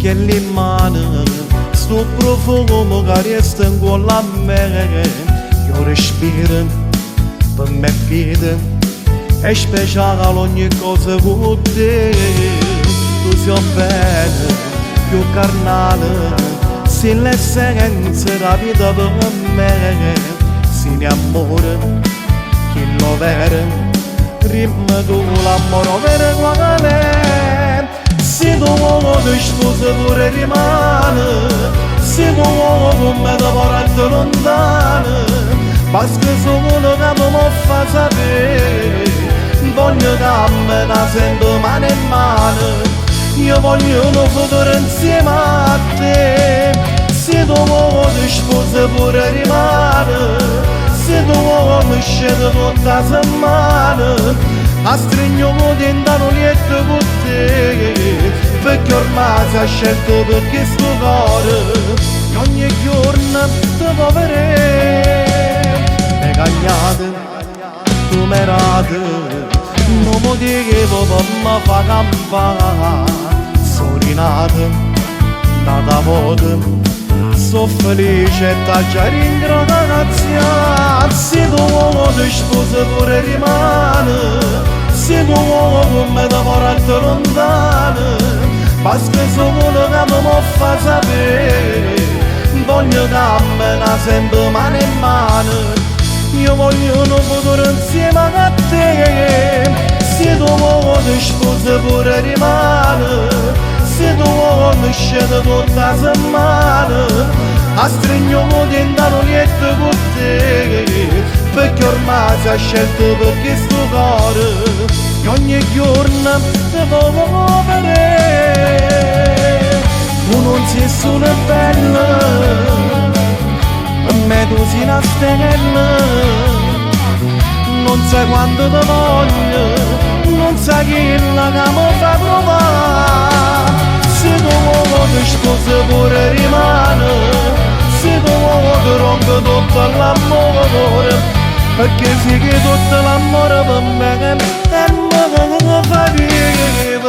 che l'imane sto profumo che resta in cuore a me. Io respiro per me vita è speciale ogni cosa con te. Tu sei bella, più carnale, sei l'essenza della vita per me. Sei l'amore, chi lo vede, rimane tu l'amore vero quale. Se tu uomo ti sposa pure rimane, se tu uomo come ti porta lontano, basta solo che tu mi fa sapere, voglio cammina sempre mano in mano, io voglio un futuro insieme a te. Se tu uomo ti sposa pure rimane, se tu uomo scende tutta la settimana, a stringo dentro un lieto con te, perché ormai si è scelto perché sto cuore ogni giorno ti può vedere. Le cagnate, tu merate, non mi dico per me fa campare, sono rinata, nata volta, sono felice e ti già ringrazio. Se tu uomo ti sposa pure rimane, se tu uomo come ti porta lontano, basta solo che mi fa sapere, voglio cammina sempre mano in mano, io voglio un futuro insieme a te. Se tu uomo ti sposa pure rimane, se tu uomo scende tutta la settimana, a stringo dentro un lieto con te, perché ormai si è scelto perché sto cuore ogni giorno ti può vedere. Tu non sei solo bella, per me tu sei una stella, non sai quanto ti voglio, non sai chi la che mi fa provare. Se tu uomo ti sposa pure rimane, se tu uomo ti rompe tutto l'amore, perché sì che tutto l'amore per me è il modo che fa vivere.